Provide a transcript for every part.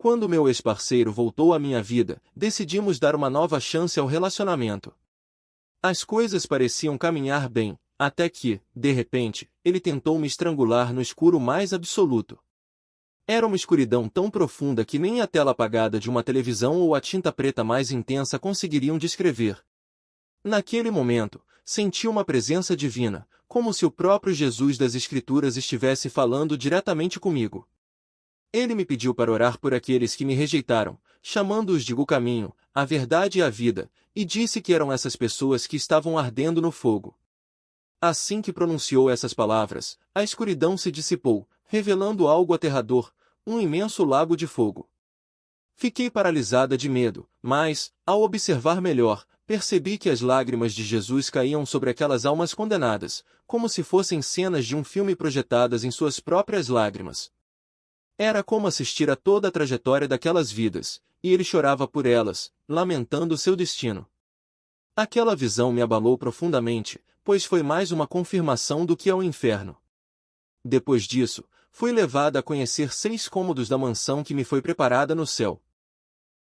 Quando meu ex-parceiro voltou à minha vida, decidimos dar uma nova chance ao relacionamento. As coisas pareciam caminhar bem, até que, de repente, ele tentou me estrangular no escuro mais absoluto. Era uma escuridão tão profunda que nem a tela apagada de uma televisão ou a tinta preta mais intensa conseguiriam descrever. Naquele momento, senti uma presença divina, como se o próprio Jesus das Escrituras estivesse falando diretamente comigo. Ele me pediu para orar por aqueles que me rejeitaram, chamando-os de o caminho, a verdade e a vida, e disse que eram essas pessoas que estavam ardendo no fogo. Assim que pronunciou essas palavras, a escuridão se dissipou, revelando algo aterrador, um imenso lago de fogo. Fiquei paralisada de medo, mas, ao observar melhor, percebi que as lágrimas de Jesus caíam sobre aquelas almas condenadas, como se fossem cenas de um filme projetadas em suas próprias lágrimas. Era como assistir a toda a trajetória daquelas vidas, e ele chorava por elas, lamentando seu destino. Aquela visão me abalou profundamente, pois foi mais uma confirmação do que é o inferno. Depois disso, fui levada a conhecer 6 cômodos da mansão que me foi preparada no céu.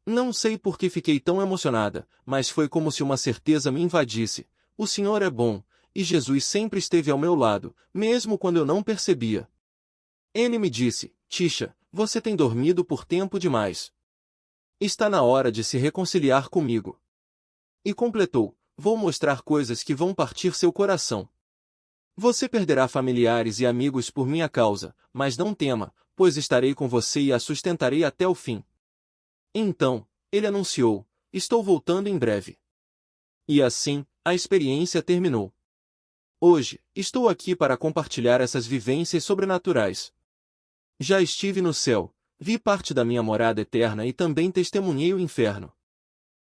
Não sei por que fiquei tão emocionada, mas foi como se uma certeza me invadisse: o Senhor é bom, e Jesus sempre esteve ao meu lado, mesmo quando eu não percebia. Ele me disse: Tisha, você tem dormido por tempo demais. Está na hora de se reconciliar comigo. E completou: vou mostrar coisas que vão partir seu coração. Você perderá familiares e amigos por minha causa, mas não tema, pois estarei com você e a sustentarei até o fim. Então, ele anunciou: estou voltando em breve. E assim, a experiência terminou. Hoje, estou aqui para compartilhar essas vivências sobrenaturais. Já estive no céu, vi parte da minha morada eterna e também testemunhei o inferno.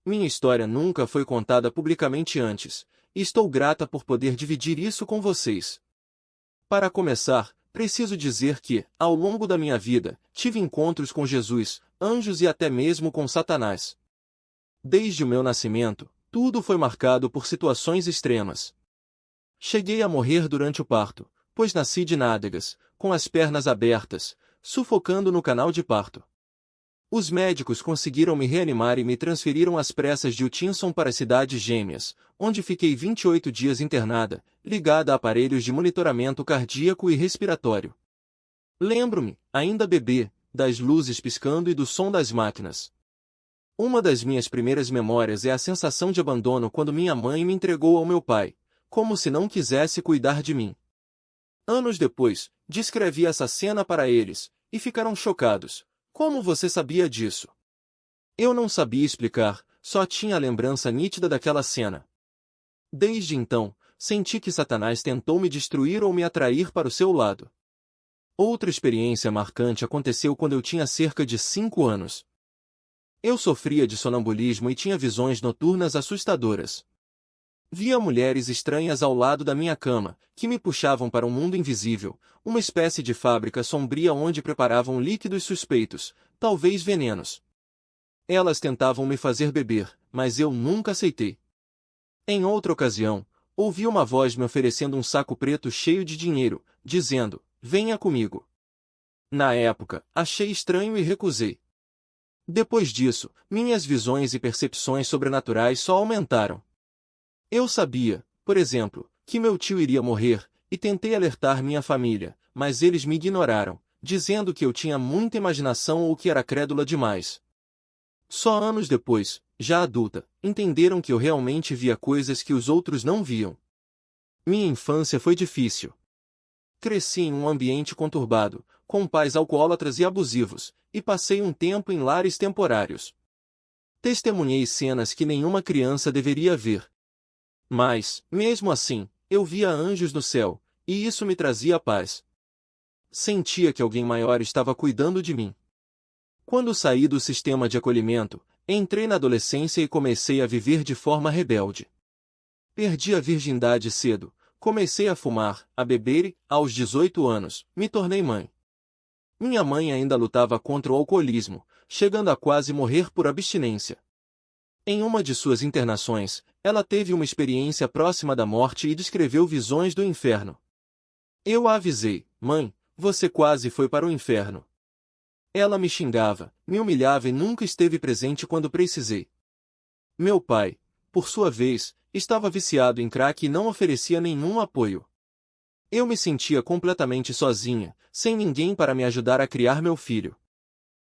Minha história nunca foi contada publicamente antes, e estou grata por poder dividir isso com vocês. Para começar, preciso dizer que, ao longo da minha vida, tive encontros com Jesus, anjos e até mesmo com Satanás. Desde o meu nascimento, tudo foi marcado por situações extremas. Cheguei a morrer durante o parto, pois nasci de nádegas, com as pernas abertas, sufocando no canal de parto. Os médicos conseguiram me reanimar e me transferiram às pressas de Hutchinson para as Cidades Gêmeas, onde fiquei 28 dias internada, ligada a aparelhos de monitoramento cardíaco e respiratório. Lembro-me, ainda bebê, das luzes piscando e do som das máquinas. Uma das minhas primeiras memórias é a sensação de abandono quando minha mãe me entregou ao meu pai, como se não quisesse cuidar de mim. Anos depois, descrevi essa cena para eles, e ficaram chocados. Como você sabia disso? Eu não sabia explicar, só tinha a lembrança nítida daquela cena. Desde então, senti que Satanás tentou me destruir ou me atrair para o seu lado. Outra experiência marcante aconteceu quando eu tinha cerca de 5 anos. Eu sofria de sonambulismo e tinha visões noturnas assustadoras. Via mulheres estranhas ao lado da minha cama, que me puxavam para um mundo invisível, uma espécie de fábrica sombria onde preparavam líquidos suspeitos, talvez venenos. Elas tentavam me fazer beber, mas eu nunca aceitei. Em outra ocasião, ouvi uma voz me oferecendo um saco preto cheio de dinheiro, dizendo: venha comigo. Na época, achei estranho e recusei. Depois disso, minhas visões e percepções sobrenaturais só aumentaram. Eu sabia, por exemplo, que meu tio iria morrer, e tentei alertar minha família, mas eles me ignoraram, dizendo que eu tinha muita imaginação ou que era crédula demais. Só anos depois, já adulta, entenderam que eu realmente via coisas que os outros não viam. Minha infância foi difícil. Cresci em um ambiente conturbado, com pais alcoólatras e abusivos, e passei um tempo em lares temporários. Testemunhei cenas que nenhuma criança deveria ver. Mas, mesmo assim, eu via anjos no céu, e isso me trazia paz. Sentia que alguém maior estava cuidando de mim. Quando saí do sistema de acolhimento, entrei na adolescência e comecei a viver de forma rebelde. Perdi a virgindade cedo, comecei a fumar, a beber e, aos 18 anos, me tornei mãe. Minha mãe ainda lutava contra o alcoolismo, chegando a quase morrer por abstinência. Em uma de suas internações, ela teve uma experiência próxima da morte e descreveu visões do inferno. Eu a avisei: mãe, você quase foi para o inferno. Ela me xingava, me humilhava e nunca esteve presente quando precisei. Meu pai, por sua vez, estava viciado em crack e não oferecia nenhum apoio. Eu me sentia completamente sozinha, sem ninguém para me ajudar a criar meu filho.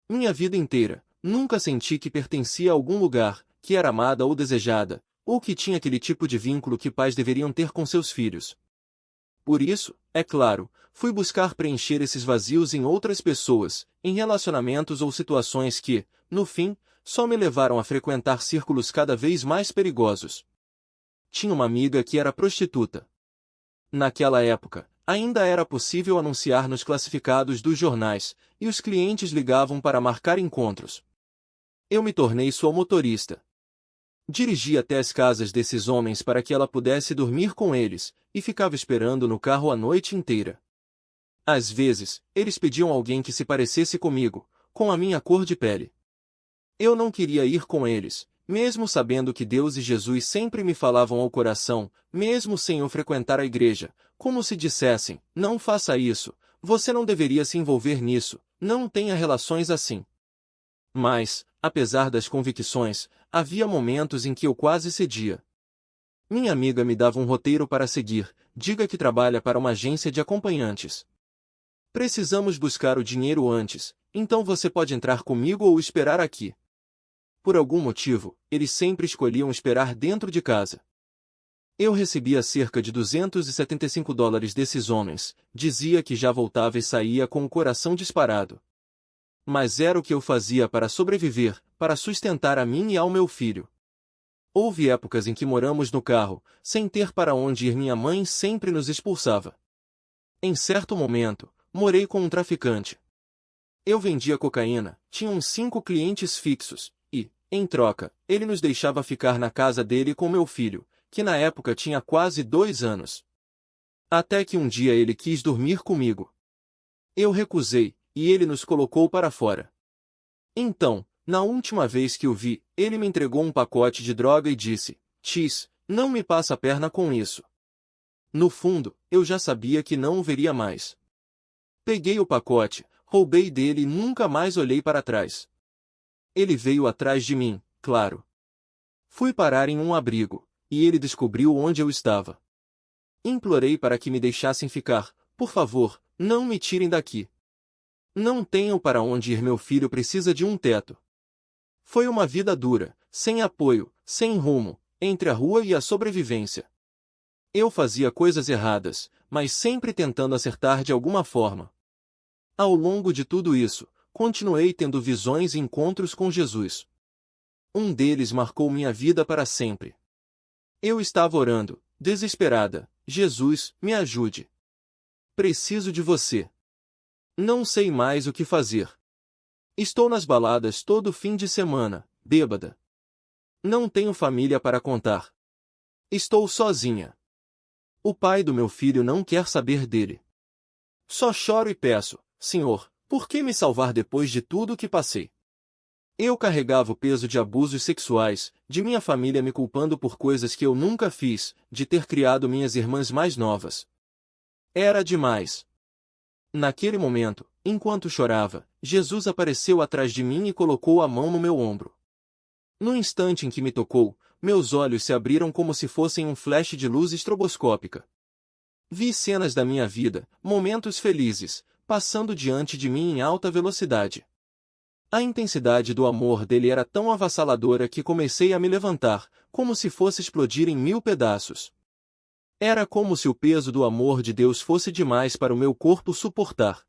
Minha vida inteira, nunca senti que pertencia a algum lugar, que era amada ou desejada, ou que tinha aquele tipo de vínculo que pais deveriam ter com seus filhos. Por isso, é claro, fui buscar preencher esses vazios em outras pessoas, em relacionamentos ou situações que, no fim, só me levaram a frequentar círculos cada vez mais perigosos. Tinha uma amiga que era prostituta. Naquela época, ainda era possível anunciar nos classificados dos jornais, e os clientes ligavam para marcar encontros. Eu me tornei sua motorista. Dirigi até as casas desses homens para que ela pudesse dormir com eles, e ficava esperando no carro a noite inteira. Às vezes, eles pediam alguém que se parecesse comigo, com a minha cor de pele. Eu não queria ir com eles, mesmo sabendo que Deus e Jesus sempre me falavam ao coração, mesmo sem eu frequentar a igreja, como se dissessem, não faça isso, você não deveria se envolver nisso, não tenha relações assim. Mas, apesar das convicções, havia momentos em que eu quase cedia. Minha amiga me dava um roteiro para seguir, diga que trabalha para uma agência de acompanhantes. Precisamos buscar o dinheiro antes, então você pode entrar comigo ou esperar aqui. Por algum motivo, eles sempre escolhiam esperar dentro de casa. Eu recebia cerca de $275 desses homens, dizia que já voltava e saía com o coração disparado. Mas era o que eu fazia para sobreviver, para sustentar a mim e ao meu filho. Houve épocas em que moramos no carro, sem ter para onde ir. Minha mãe sempre nos expulsava. Em certo momento, morei com um traficante. Eu vendia cocaína, tinha uns 5 clientes fixos, e, em troca, ele nos deixava ficar na casa dele com meu filho, que na época tinha quase 2 anos. Até que um dia ele quis dormir comigo. Eu recusei, e ele nos colocou para fora. Então, na última vez que o vi, ele me entregou um pacote de droga e disse, X, não me passa a perna com isso. No fundo, eu já sabia que não o veria mais. Peguei o pacote, roubei dele e nunca mais olhei para trás. Ele veio atrás de mim, claro. Fui parar em um abrigo, e ele descobriu onde eu estava. Implorei para que me deixassem ficar, por favor, não me tirem daqui. Não tenho para onde ir, meu filho precisa de um teto. Foi uma vida dura, sem apoio, sem rumo, entre a rua e a sobrevivência. Eu fazia coisas erradas, mas sempre tentando acertar de alguma forma. Ao longo de tudo isso, continuei tendo visões e encontros com Jesus. Um deles marcou minha vida para sempre. Eu estava orando, desesperada, Jesus, me ajude. Preciso de você. Não sei mais o que fazer. Estou nas baladas todo fim de semana, bêbada. Não tenho família para contar. Estou sozinha. O pai do meu filho não quer saber dele. Só choro e peço, Senhor, por que me salvar depois de tudo o que passei? Eu carregava o peso de abusos sexuais, de minha família me culpando por coisas que eu nunca fiz, de ter criado minhas irmãs mais novas. Era demais. Naquele momento, enquanto chorava, Jesus apareceu atrás de mim e colocou a mão no meu ombro. No instante em que me tocou, meus olhos se abriram como se fossem um flash de luz estroboscópica. Vi cenas da minha vida, momentos felizes, passando diante de mim em alta velocidade. A intensidade do amor dele era tão avassaladora que comecei a me levantar, como se fosse explodir em 1000 pedaços. Era como se o peso do amor de Deus fosse demais para o meu corpo suportar.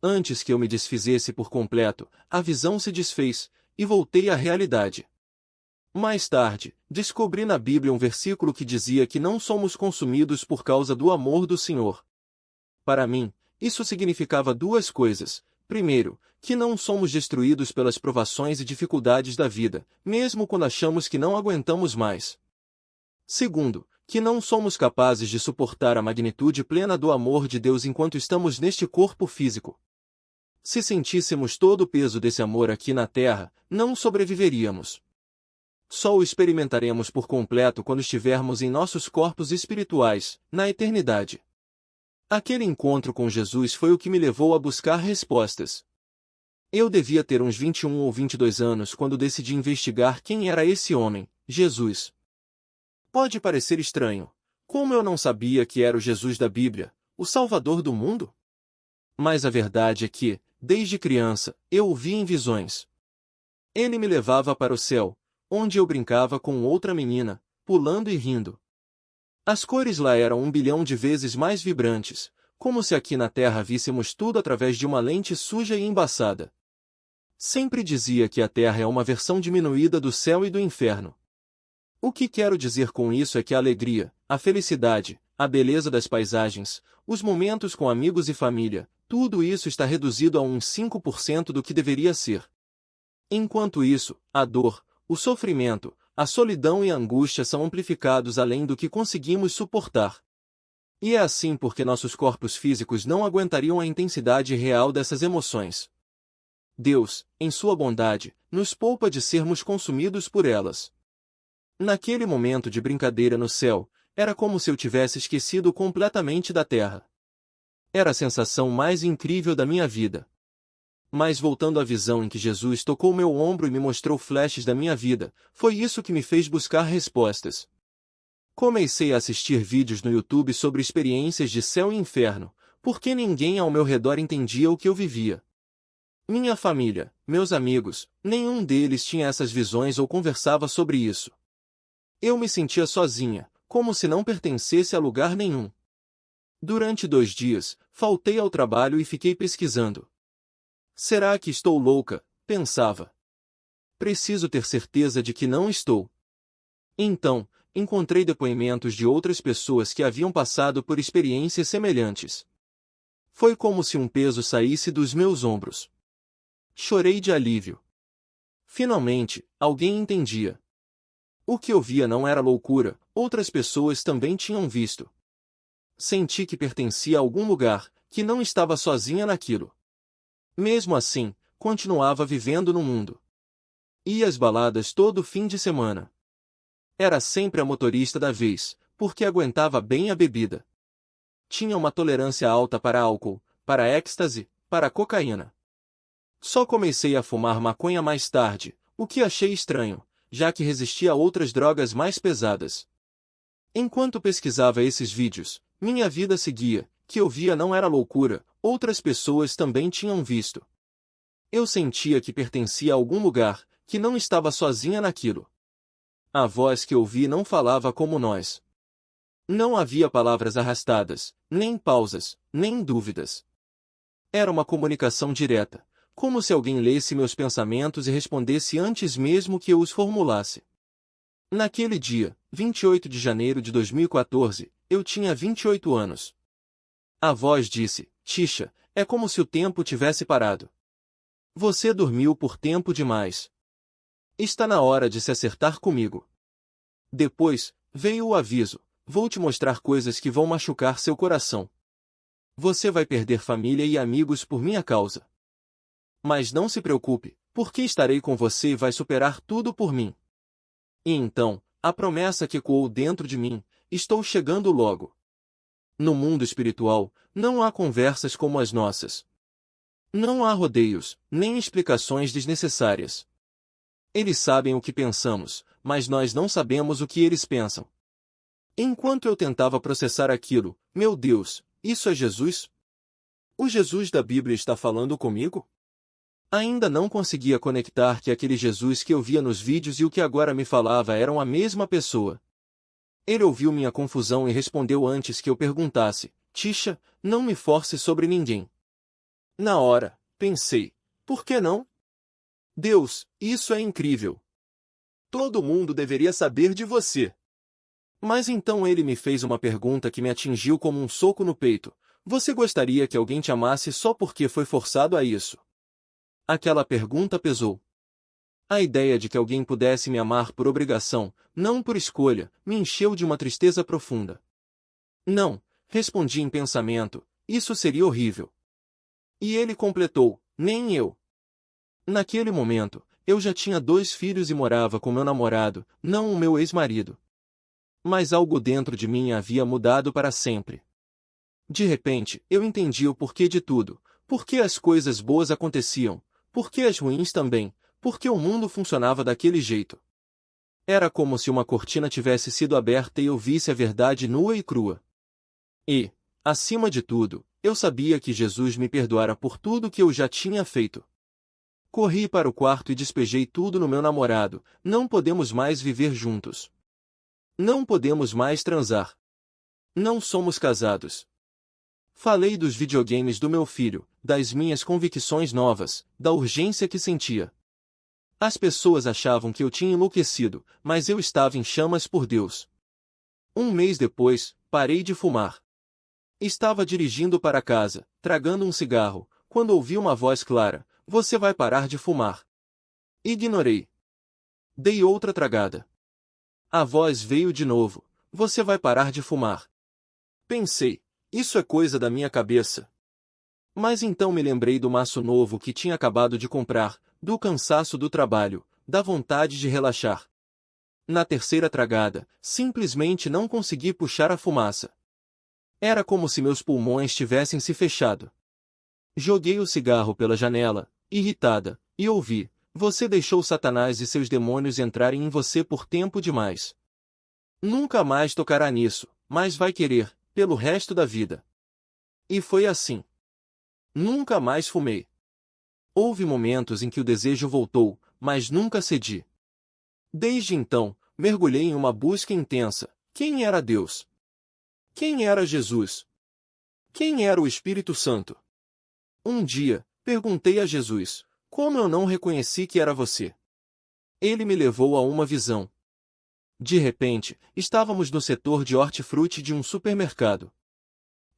Antes que eu me desfizesse por completo, a visão se desfez, e voltei à realidade. Mais tarde, descobri na Bíblia um versículo que dizia que não somos consumidos por causa do amor do Senhor. Para mim, isso significava 2 coisas. Primeiro, que não somos destruídos pelas provações e dificuldades da vida, mesmo quando achamos que não aguentamos mais. Segundo, que não somos capazes de suportar a magnitude plena do amor de Deus enquanto estamos neste corpo físico. Se sentíssemos todo o peso desse amor aqui na Terra, não sobreviveríamos. Só o experimentaremos por completo quando estivermos em nossos corpos espirituais, na eternidade. Aquele encontro com Jesus foi o que me levou a buscar respostas. Eu devia ter uns 21 ou 22 anos quando decidi investigar quem era esse homem, Jesus. Pode parecer estranho. Como eu não sabia que era o Jesus da Bíblia, o Salvador do mundo? Mas a verdade é que, desde criança, eu o vi em visões. Ele me levava para o céu, onde eu brincava com outra menina, pulando e rindo. As cores lá eram 1 bilhão de vezes mais vibrantes, como se aqui na Terra víssemos tudo através de uma lente suja e embaçada. Sempre dizia que a Terra é uma versão diminuída do céu e do inferno. O que quero dizer com isso é que a alegria, a felicidade, a beleza das paisagens, os momentos com amigos e família, tudo isso está reduzido a uns 5% do que deveria ser. Enquanto isso, a dor, o sofrimento, a solidão e a angústia são amplificados além do que conseguimos suportar. E é assim porque nossos corpos físicos não aguentariam a intensidade real dessas emoções. Deus, em sua bondade, nos poupa de sermos consumidos por elas. Naquele momento de brincadeira no céu, era como se eu tivesse esquecido completamente da terra. Era a sensação mais incrível da minha vida. Mas voltando à visão em que Jesus tocou meu ombro e me mostrou flashes da minha vida, foi isso que me fez buscar respostas. Comecei a assistir vídeos no YouTube sobre experiências de céu e inferno, porque ninguém ao meu redor entendia o que eu vivia. Minha família, meus amigos, nenhum deles tinha essas visões ou conversava sobre isso. Eu me sentia sozinha, como se não pertencesse a lugar nenhum. Durante 2 dias, faltei ao trabalho e fiquei pesquisando. Será que estou louca? Pensava. Preciso ter certeza de que não estou. Então, encontrei depoimentos de outras pessoas que haviam passado por experiências semelhantes. Foi como se um peso saísse dos meus ombros. Chorei de alívio. Finalmente, alguém entendia. O que eu via não era loucura, outras pessoas também tinham visto. Senti que pertencia a algum lugar, que não estava sozinha naquilo. Mesmo assim, continuava vivendo no mundo. Ia às baladas todo fim de semana. Era sempre a motorista da vez, porque aguentava bem a bebida. Tinha uma tolerância alta para álcool, para êxtase, para cocaína. Só comecei a fumar maconha mais tarde, o que achei estranho, já que resistia a outras drogas mais pesadas. Enquanto pesquisava esses vídeos, minha vida seguia, que eu via não era loucura, outras pessoas também tinham visto. Eu sentia que pertencia a algum lugar, que não estava sozinha naquilo. A voz que ouvi não falava como nós. Não havia palavras arrastadas, nem pausas, nem dúvidas. Era uma comunicação direta, como se alguém lesse meus pensamentos e respondesse antes mesmo que eu os formulasse. Naquele dia, 28 de janeiro de 2014, eu tinha 28 anos. A voz disse, Tisha, é como se o tempo tivesse parado. Você dormiu por tempo demais. Está na hora de se acertar comigo. Depois, veio o aviso, vou te mostrar coisas que vão machucar seu coração. Você vai perder família e amigos por minha causa. Mas não se preocupe, porque estarei com você e vai superar tudo por mim. E então, a promessa que ecoou dentro de mim, estou chegando logo. No mundo espiritual, não há conversas como as nossas. Não há rodeios, nem explicações desnecessárias. Eles sabem o que pensamos, mas nós não sabemos o que eles pensam. Enquanto eu tentava processar aquilo, meu Deus, isso é Jesus? O Jesus da Bíblia está falando comigo? Ainda não conseguia conectar que aquele Jesus que eu via nos vídeos e o que agora me falava eram a mesma pessoa. Ele ouviu minha confusão e respondeu antes que eu perguntasse, Tisha, não me force sobre ninguém. Na hora, pensei, por que não? Deus, isso é incrível. Todo mundo deveria saber de você. Mas então ele me fez uma pergunta que me atingiu como um soco no peito. Você gostaria que alguém te amasse só porque foi forçado a isso? Aquela pergunta pesou. A ideia de que alguém pudesse me amar por obrigação, não por escolha, me encheu de uma tristeza profunda. Não, respondi em pensamento, isso seria horrível. E ele completou, nem eu. Naquele momento, eu já tinha 2 filhos e morava com meu namorado, não o meu ex-marido. Mas algo dentro de mim havia mudado para sempre. De repente, eu entendi o porquê de tudo, por que as coisas boas aconteciam, Por que as ruins também? Porque o mundo funcionava daquele jeito. Era como se uma cortina tivesse sido aberta e eu visse a verdade nua e crua. E, acima de tudo, eu sabia que Jesus me perdoara por tudo que eu já tinha feito. Corri para o quarto e despejei tudo no meu namorado. Não podemos mais viver juntos. Não podemos mais transar. Não somos casados. Falei dos videogames do meu filho, das minhas convicções novas, da urgência que sentia. As pessoas achavam que eu tinha enlouquecido, mas eu estava em chamas por Deus. Um mês depois, parei de fumar. Estava dirigindo para casa, tragando um cigarro, quando ouvi uma voz clara: "Você vai parar de fumar." Ignorei. Dei outra tragada. A voz veio de novo: "Você vai parar de fumar." Pensei, isso é coisa da minha cabeça. Mas então me lembrei do maço novo que tinha acabado de comprar, do cansaço do trabalho, da vontade de relaxar. Na terceira tragada, simplesmente não consegui puxar a fumaça. Era como se meus pulmões tivessem se fechado. Joguei o cigarro pela janela, irritada, e ouvi: "Você deixou Satanás e seus demônios entrarem em você por tempo demais. Nunca mais tocará nisso, mas vai querer, pelo resto da vida." E foi assim. Nunca mais fumei. Houve momentos em que o desejo voltou, mas nunca cedi. Desde então, mergulhei em uma busca intensa. Quem era Deus? Quem era Jesus? Quem era o Espírito Santo? Um dia, perguntei a Jesus: "Como eu não reconheci que era você?" Ele me levou a uma visão. De repente, estávamos no setor de hortifruti de um supermercado.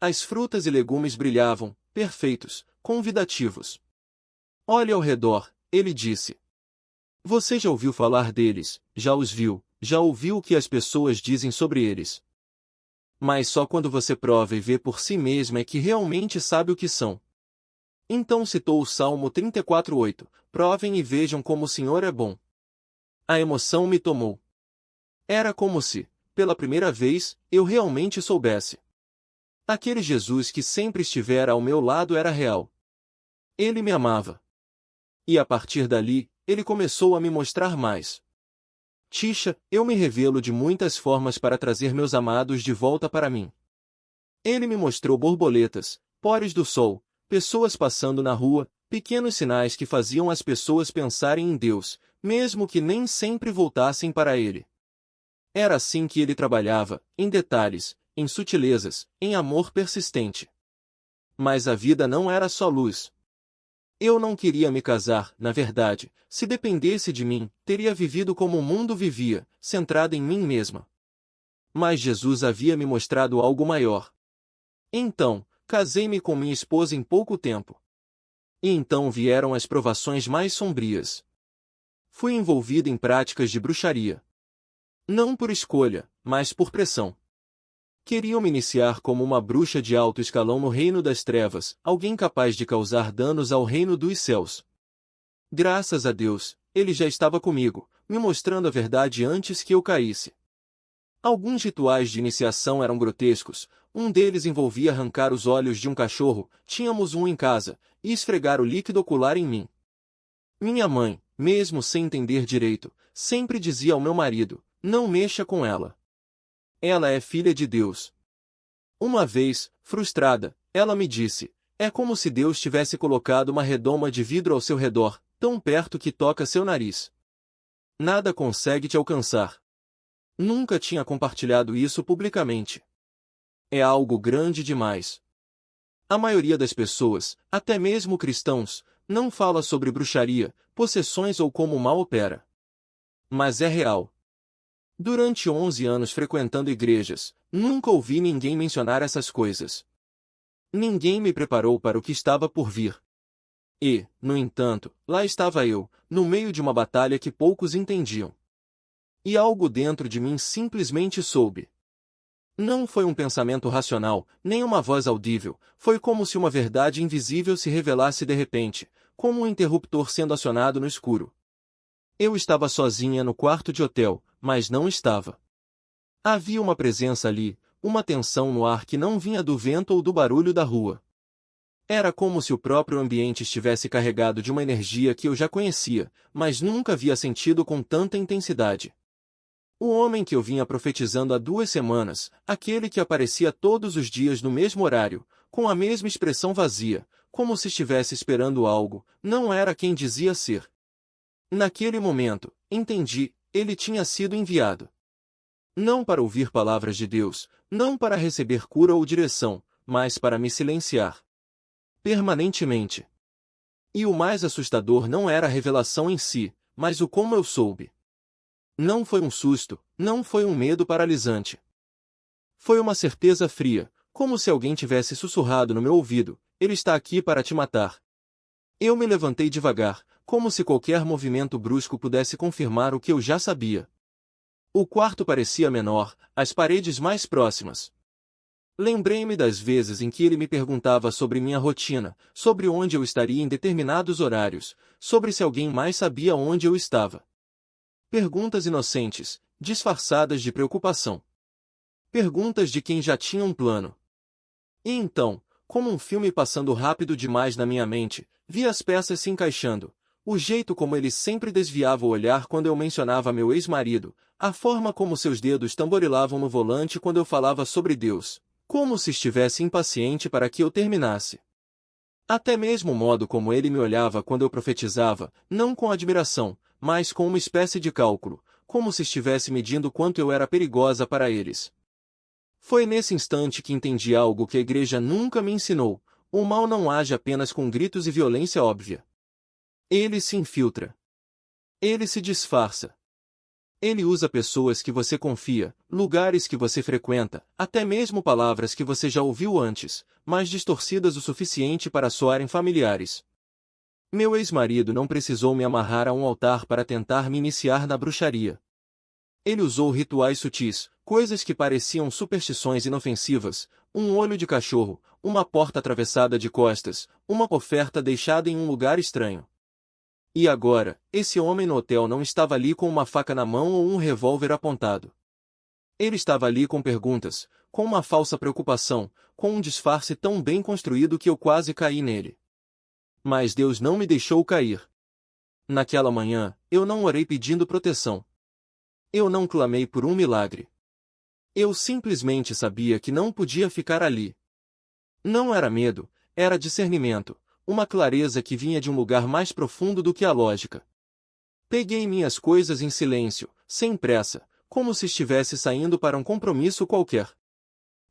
As frutas e legumes brilhavam, perfeitos, convidativos. "Olhe ao redor", ele disse. "Você já ouviu falar deles, já os viu, já ouviu o que as pessoas dizem sobre eles. Mas só quando você prova e vê por si mesmo é que realmente sabe o que são." Então citou o Salmo 34:8, "Provem e vejam como o Senhor é bom." A emoção me tomou. Era como se, pela primeira vez, eu realmente soubesse. Aquele Jesus que sempre estivera ao meu lado era real. Ele me amava. E a partir dali, ele começou a me mostrar mais. "Tisha, eu me revelo de muitas formas para trazer meus amados de volta para mim." Ele me mostrou borboletas, pores do sol, pessoas passando na rua, pequenos sinais que faziam as pessoas pensarem em Deus, mesmo que nem sempre voltassem para ele. Era assim que ele trabalhava, em detalhes, em sutilezas, em amor persistente. Mas a vida não era só luz. Eu não queria me casar, na verdade, se dependesse de mim, teria vivido como o mundo vivia, centrada em mim mesma. Mas Jesus havia me mostrado algo maior. Então, casei-me com minha esposa em pouco tempo. E então vieram as provações mais sombrias. Fui envolvido em práticas de bruxaria. Não por escolha, mas por pressão. Queriam me iniciar como uma bruxa de alto escalão no reino das trevas, alguém capaz de causar danos ao reino dos céus. Graças a Deus, ele já estava comigo, me mostrando a verdade antes que eu caísse. Alguns rituais de iniciação eram grotescos, um deles envolvia arrancar os olhos de um cachorro, tínhamos um em casa, e esfregar o líquido ocular em mim. Minha mãe, mesmo sem entender direito, sempre dizia ao meu marido: "Não mexa com ela. Ela é filha de Deus." Uma vez, frustrada, ela me disse: "É como se Deus tivesse colocado uma redoma de vidro ao seu redor, tão perto que toca seu nariz. Nada consegue te alcançar." Nunca tinha compartilhado isso publicamente. É algo grande demais. A maioria das pessoas, até mesmo cristãos, não fala sobre bruxaria, possessões ou como o mal opera. Mas é real. Durante 11 anos frequentando igrejas, nunca ouvi ninguém mencionar essas coisas. Ninguém me preparou para o que estava por vir. E, no entanto, lá estava eu, no meio de uma batalha que poucos entendiam. E algo dentro de mim simplesmente soube. Não foi um pensamento racional, nem uma voz audível, foi como se uma verdade invisível se revelasse de repente, como um interruptor sendo acionado no escuro. Eu estava sozinha no quarto de hotel, mas não estava. Havia uma presença ali, uma tensão no ar que não vinha do vento ou do barulho da rua. Era como se o próprio ambiente estivesse carregado de uma energia que eu já conhecia, mas nunca havia sentido com tanta intensidade. O homem que eu vinha profetizando há 2 semanas, aquele que aparecia todos os dias no mesmo horário, com a mesma expressão vazia, como se estivesse esperando algo, não era quem dizia ser. Naquele momento, entendi, ele tinha sido enviado. Não para ouvir palavras de Deus, não para receber cura ou direção, mas para me silenciar permanentemente. E o mais assustador não era a revelação em si, mas o como eu soube. Não foi um susto, não foi um medo paralisante. Foi uma certeza fria, como se alguém tivesse sussurrado no meu ouvido: ele está aqui para te matar. Eu me levantei devagar, como se qualquer movimento brusco pudesse confirmar o que eu já sabia. O quarto parecia menor, as paredes mais próximas. Lembrei-me das vezes em que ele me perguntava sobre minha rotina, sobre onde eu estaria em determinados horários, sobre se alguém mais sabia onde eu estava. Perguntas inocentes, disfarçadas de preocupação. Perguntas de quem já tinha um plano. E então, como um filme passando rápido demais na minha mente, vi as peças se encaixando. O jeito como ele sempre desviava o olhar quando eu mencionava meu ex-marido, a forma como seus dedos tamborilavam no volante quando eu falava sobre Deus, como se estivesse impaciente para que eu terminasse. Até mesmo o modo como ele me olhava quando eu profetizava, não com admiração, mas com uma espécie de cálculo, como se estivesse medindo quanto eu era perigosa para eles. Foi nesse instante que entendi algo que a igreja nunca me ensinou: o mal não age apenas com gritos e violência óbvia. Ele se infiltra. Ele se disfarça. Ele usa pessoas que você confia, lugares que você frequenta, até mesmo palavras que você já ouviu antes, mas distorcidas o suficiente para soarem familiares. Meu ex-marido não precisou me amarrar a um altar para tentar me iniciar na bruxaria. Ele usou rituais sutis, coisas que pareciam superstições inofensivas: um olho de cachorro, uma porta atravessada de costas, uma oferta deixada em um lugar estranho. E agora, esse homem no hotel não estava ali com uma faca na mão ou um revólver apontado. Ele estava ali com perguntas, com uma falsa preocupação, com um disfarce tão bem construído que eu quase caí nele. Mas Deus não me deixou cair. Naquela manhã, eu não orei pedindo proteção. Eu não clamei por um milagre. Eu simplesmente sabia que não podia ficar ali. Não era medo, era discernimento, uma clareza que vinha de um lugar mais profundo do que a lógica. Peguei minhas coisas em silêncio, sem pressa, como se estivesse saindo para um compromisso qualquer.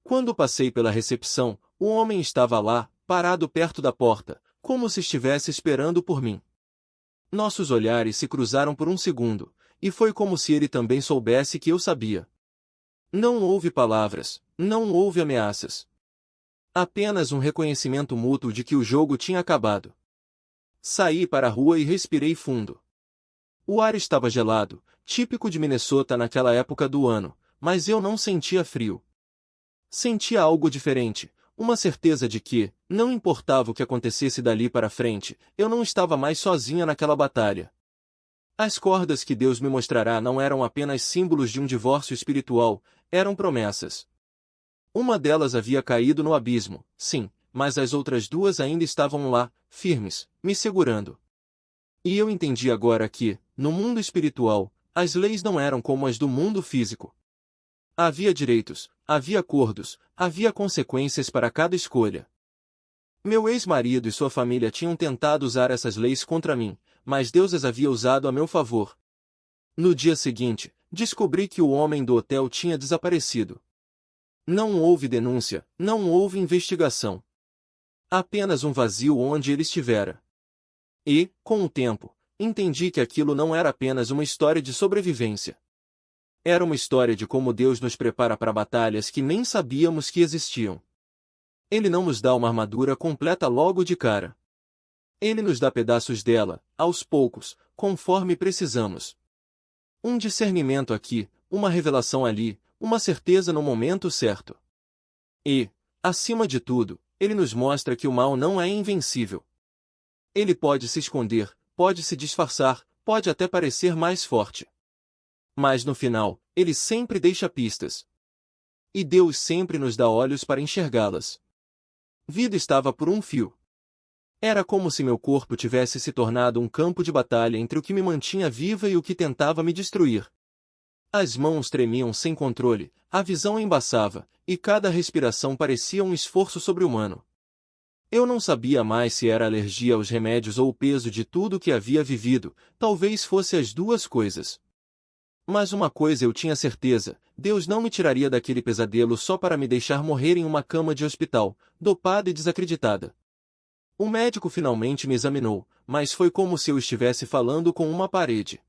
Quando passei pela recepção, o homem estava lá, parado perto da porta, como se estivesse esperando por mim. Nossos olhares se cruzaram por um segundo, e foi como se ele também soubesse que eu sabia. Não houve palavras, não houve ameaças. Apenas um reconhecimento mútuo de que o jogo tinha acabado. Saí para a rua e respirei fundo. O ar estava gelado, típico de Minnesota naquela época do ano, mas eu não sentia frio. Sentia algo diferente, uma certeza de que, não importava o que acontecesse dali para frente, eu não estava mais sozinha naquela batalha. As cordas que Deus me mostrará não eram apenas símbolos de um divórcio espiritual, eram promessas. Uma delas havia caído no abismo, sim, mas as outras duas ainda estavam lá, firmes, me segurando. E eu entendi agora que, no mundo espiritual, as leis não eram como as do mundo físico. Havia direitos, havia acordos, havia consequências para cada escolha. Meu ex-marido e sua família tinham tentado usar essas leis contra mim, mas Deus as havia usado a meu favor. No dia seguinte, descobri que o homem do hotel tinha desaparecido. Não houve denúncia, não houve investigação. Apenas um vazio onde ele estivera. E, com o tempo, entendi que aquilo não era apenas uma história de sobrevivência. Era uma história de como Deus nos prepara para batalhas que nem sabíamos que existiam. Ele não nos dá uma armadura completa logo de cara. Ele nos dá pedaços dela, aos poucos, conforme precisamos. Um discernimento aqui, uma revelação ali, uma certeza no momento certo. E, acima de tudo, ele nos mostra que o mal não é invencível. Ele pode se esconder, pode se disfarçar, pode até parecer mais forte. Mas no final, ele sempre deixa pistas. E Deus sempre nos dá olhos para enxergá-las. Vida estava por um fio. Era como se meu corpo tivesse se tornado um campo de batalha entre o que me mantinha viva e o que tentava me destruir. As mãos tremiam sem controle, a visão embaçava, e cada respiração parecia um esforço sobre-humano. Eu não sabia mais se era alergia aos remédios ou o peso de tudo o que havia vivido, talvez fosse as duas coisas. Mas uma coisa eu tinha certeza, Deus não me tiraria daquele pesadelo só para me deixar morrer em uma cama de hospital, dopada e desacreditada. O médico finalmente me examinou, mas foi como se eu estivesse falando com uma parede.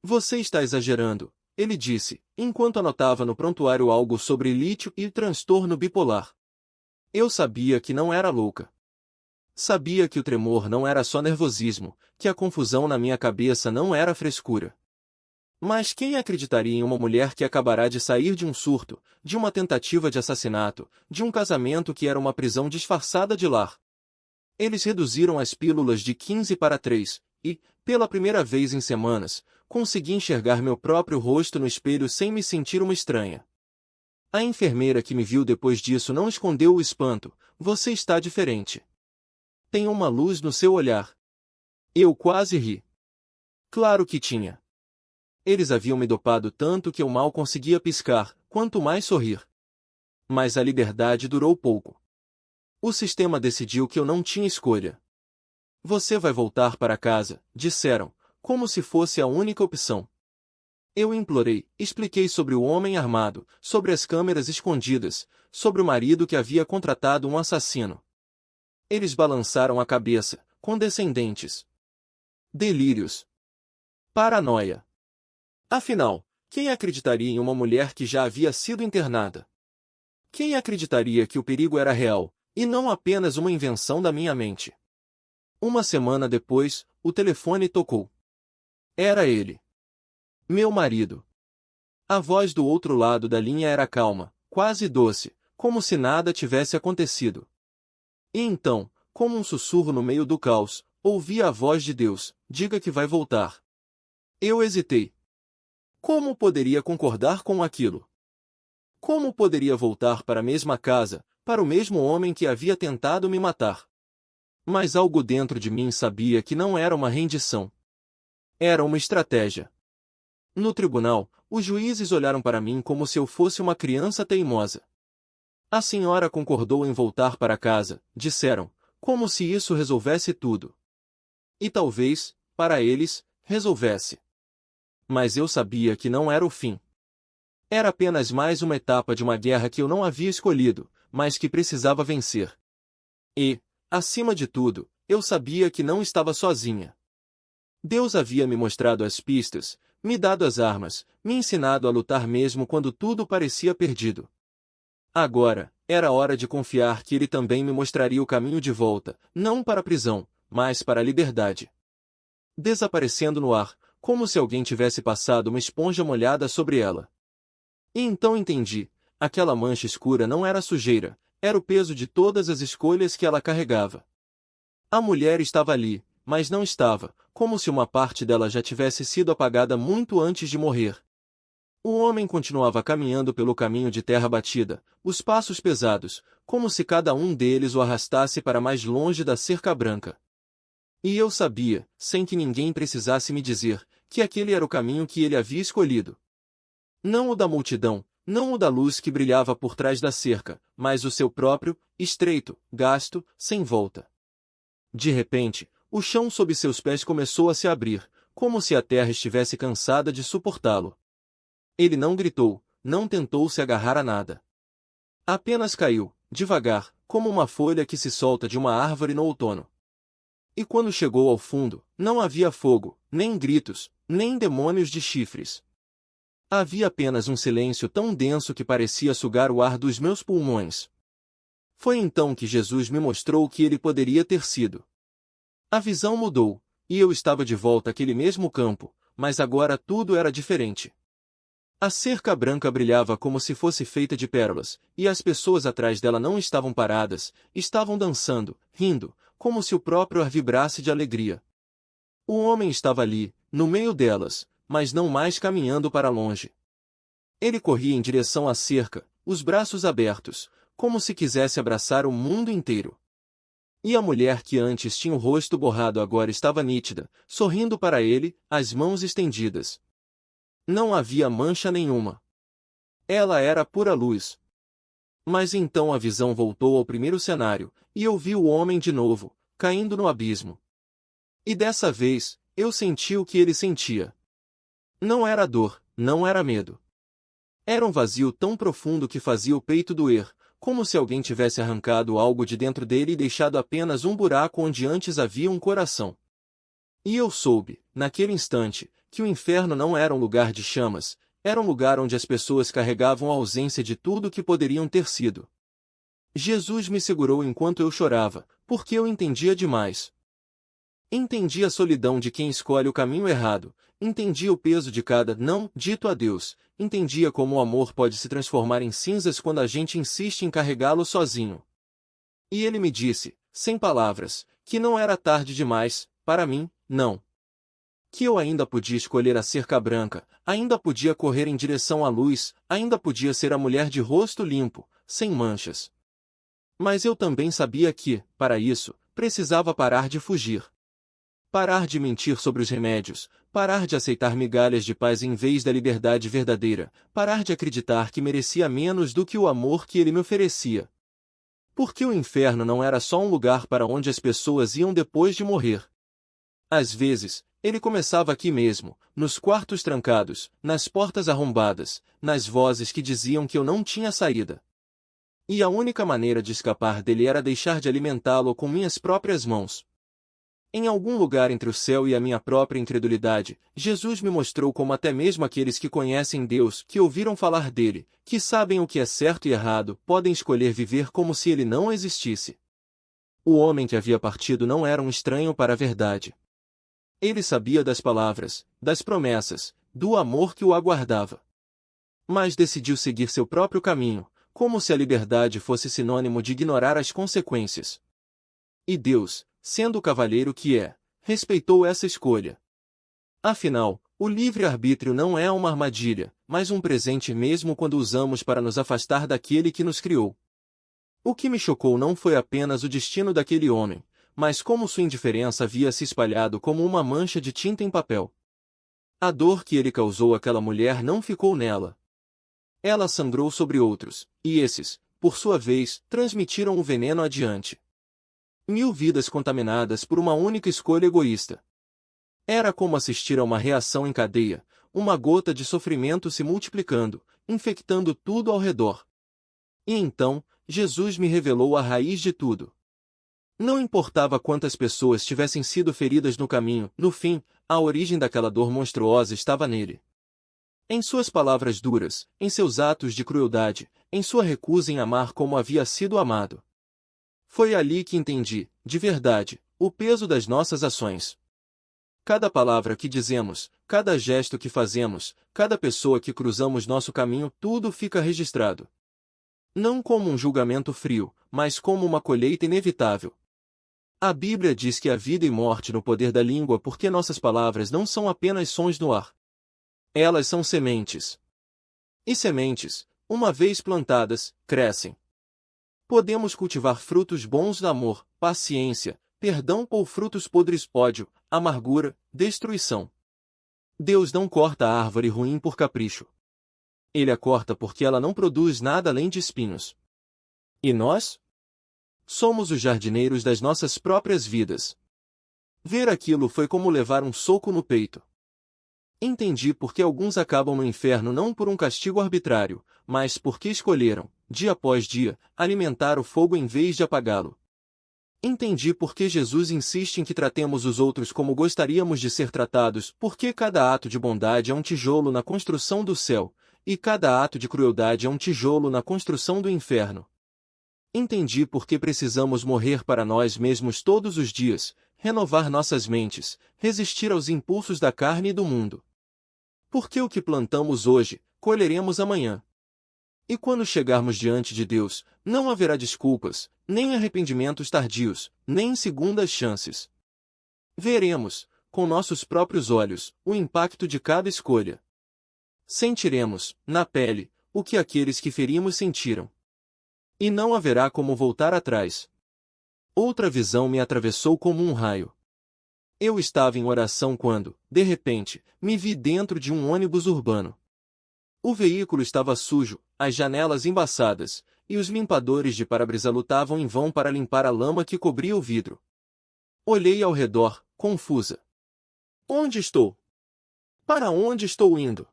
Você está exagerando, ele disse, enquanto anotava no prontuário algo sobre lítio e transtorno bipolar. Eu sabia que não era louca. Sabia que o tremor não era só nervosismo, que a confusão na minha cabeça não era frescura. Mas quem acreditaria em uma mulher que acabará de sair de um surto, de uma tentativa de assassinato, de um casamento que era uma prisão disfarçada de lar? Eles reduziram as pílulas de 15 para 3, e, pela primeira vez em semanas, consegui enxergar meu próprio rosto no espelho sem me sentir uma estranha. A enfermeira que me viu depois disso não escondeu o espanto. Você está diferente. Tem uma luz no seu olhar. Eu quase ri. Claro que tinha. Eles haviam me dopado tanto que eu mal conseguia piscar, quanto mais sorrir. Mas a liberdade durou pouco. O sistema decidiu que eu não tinha escolha. Você vai voltar para casa, disseram, como se fosse a única opção. Eu implorei, expliquei sobre o homem armado, sobre as câmeras escondidas, sobre o marido que havia contratado um assassino. Eles balançaram a cabeça, condescendentes. Delírios. Paranoia. Afinal, quem acreditaria em uma mulher que já havia sido internada? Quem acreditaria que o perigo era real, e não apenas uma invenção da minha mente? Uma semana depois, o telefone tocou. Era ele. Meu marido. A voz do outro lado da linha era calma, quase doce, como se nada tivesse acontecido. E então, como um sussurro no meio do caos, ouvi a voz de Deus: diga que vai voltar. Eu hesitei. Como poderia concordar com aquilo? Como poderia voltar para a mesma casa, para o mesmo homem que havia tentado me matar? Mas algo dentro de mim sabia que não era uma rendição. Era uma estratégia. No tribunal, os juízes olharam para mim como se eu fosse uma criança teimosa. A senhora concordou em voltar para casa, disseram, como se isso resolvesse tudo. E talvez, para eles, resolvesse. Mas eu sabia que não era o fim. Era apenas mais uma etapa de uma guerra que eu não havia escolhido, mas que precisava vencer. E, acima de tudo, eu sabia que não estava sozinha. Deus havia me mostrado as pistas, me dado as armas, me ensinado a lutar mesmo quando tudo parecia perdido. Agora, era hora de confiar que Ele também me mostraria o caminho de volta, não para a prisão, mas para a liberdade. Desaparecendo no ar, como se alguém tivesse passado uma esponja molhada sobre ela. E então entendi, aquela mancha escura não era sujeira, era o peso de todas as escolhas que ela carregava. A mulher estava ali, mas não estava, como se uma parte dela já tivesse sido apagada muito antes de morrer. O homem continuava caminhando pelo caminho de terra batida, os passos pesados, como se cada um deles o arrastasse para mais longe da cerca branca. E eu sabia, sem que ninguém precisasse me dizer, que aquele era o caminho que ele havia escolhido. Não o da multidão, não o da luz que brilhava por trás da cerca, mas o seu próprio, estreito, gasto, sem volta. De repente, o chão sob seus pés começou a se abrir, como se a terra estivesse cansada de suportá-lo. Ele não gritou, não tentou se agarrar a nada. Apenas caiu, devagar, como uma folha que se solta de uma árvore no outono. E quando chegou ao fundo, não havia fogo, nem gritos, nem demônios de chifres. Havia apenas um silêncio tão denso que parecia sugar o ar dos meus pulmões. Foi então que Jesus me mostrou o que ele poderia ter sido. A visão mudou, e eu estava de volta àquele mesmo campo, mas agora tudo era diferente. A cerca branca brilhava como se fosse feita de pérolas, e as pessoas atrás dela não estavam paradas, estavam dançando, rindo, como se o próprio ar vibrasse de alegria. O homem estava ali, no meio delas, mas não mais caminhando para longe. Ele corria em direção à cerca, os braços abertos, como se quisesse abraçar o mundo inteiro. E a mulher que antes tinha o rosto borrado agora estava nítida, sorrindo para ele, as mãos estendidas. Não havia mancha nenhuma. Ela era pura luz. Mas então a visão voltou ao primeiro cenário, e eu vi o homem de novo, caindo no abismo. E dessa vez, eu senti o que ele sentia. Não era dor, não era medo. Era um vazio tão profundo que fazia o peito doer, como se alguém tivesse arrancado algo de dentro dele e deixado apenas um buraco onde antes havia um coração. E eu soube, naquele instante, que o inferno não era um lugar de chamas, era um lugar onde as pessoas carregavam a ausência de tudo o que poderiam ter sido. Jesus me segurou enquanto eu chorava, porque eu entendia demais. Entendi a solidão de quem escolhe o caminho errado, entendia o peso de cada não dito a Deus, entendia como o amor pode se transformar em cinzas quando a gente insiste em carregá-lo sozinho. E ele me disse, sem palavras, que não era tarde demais, para mim, não. Que eu ainda podia escolher a cerca branca, ainda podia correr em direção à luz, ainda podia ser a mulher de rosto limpo, sem manchas. Mas eu também sabia que, para isso, precisava parar de fugir. Parar de mentir sobre os remédios, parar de aceitar migalhas de paz em vez da liberdade verdadeira, parar de acreditar que merecia menos do que o amor que ele me oferecia. Porque o inferno não era só um lugar para onde as pessoas iam depois de morrer. Às vezes, ele começava aqui mesmo, nos quartos trancados, nas portas arrombadas, nas vozes que diziam que eu não tinha saída. E a única maneira de escapar dele era deixar de alimentá-lo com minhas próprias mãos. Em algum lugar entre o céu e a minha própria incredulidade, Jesus me mostrou como até mesmo aqueles que conhecem Deus, que ouviram falar dele, que sabem o que é certo e errado, podem escolher viver como se ele não existisse. O homem que havia partido não era um estranho para a verdade. Ele sabia das palavras, das promessas, do amor que o aguardava. Mas decidiu seguir seu próprio caminho, como se a liberdade fosse sinônimo de ignorar as consequências. E Deus, sendo o cavalheiro que é, respeitou essa escolha. Afinal, o livre-arbítrio não é uma armadilha, mas um presente mesmo quando usamos para nos afastar daquele que nos criou. O que me chocou não foi apenas o destino daquele homem, mas como sua indiferença havia se espalhado como uma mancha de tinta em papel. A dor que ele causou àquela mulher não ficou nela. Ela sangrou sobre outros, e esses, por sua vez, transmitiram o veneno adiante. 1000 vidas contaminadas por uma única escolha egoísta. Era como assistir a uma reação em cadeia, uma gota de sofrimento se multiplicando, infectando tudo ao redor. E então, Jesus me revelou a raiz de tudo. Não importava quantas pessoas tivessem sido feridas no caminho, no fim, a origem daquela dor monstruosa estava nele. Em suas palavras duras, em seus atos de crueldade, em sua recusa em amar como havia sido amado. Foi ali que entendi, de verdade, o peso das nossas ações. Cada palavra que dizemos, cada gesto que fazemos, cada pessoa que cruzamos nosso caminho, tudo fica registrado. Não como um julgamento frio, mas como uma colheita inevitável. A Bíblia diz que há vida e morte no poder da língua porque nossas palavras não são apenas sons no ar. Elas são sementes. E sementes, uma vez plantadas, crescem. Podemos cultivar frutos bons de amor, paciência, perdão ou frutos podres ódio, amargura, destruição. Deus não corta a árvore ruim por capricho. Ele a corta porque ela não produz nada além de espinhos. E nós? Somos os jardineiros das nossas próprias vidas. Ver aquilo foi como levar um soco no peito. Entendi porque alguns acabam no inferno não por um castigo arbitrário, mas porque escolheram, dia após dia, alimentar o fogo em vez de apagá-lo. Entendi porque Jesus insiste em que tratemos os outros como gostaríamos de ser tratados, porque cada ato de bondade é um tijolo na construção do céu, e cada ato de crueldade é um tijolo na construção do inferno. Entendi porque precisamos morrer para nós mesmos todos os dias, renovar nossas mentes, resistir aos impulsos da carne e do mundo. Porque o que plantamos hoje, colheremos amanhã. E quando chegarmos diante de Deus, não haverá desculpas, nem arrependimentos tardios, nem segundas chances. Veremos, com nossos próprios olhos, o impacto de cada escolha. Sentiremos, na pele, o que aqueles que ferimos sentiram. E não haverá como voltar atrás. Outra visão me atravessou como um raio. Eu estava em oração quando, de repente, me vi dentro de um ônibus urbano. O veículo estava sujo, as janelas embaçadas, e os limpadores de para-brisa lutavam em vão para limpar a lama que cobria o vidro. Olhei ao redor, confusa. Onde estou? Para onde estou indo?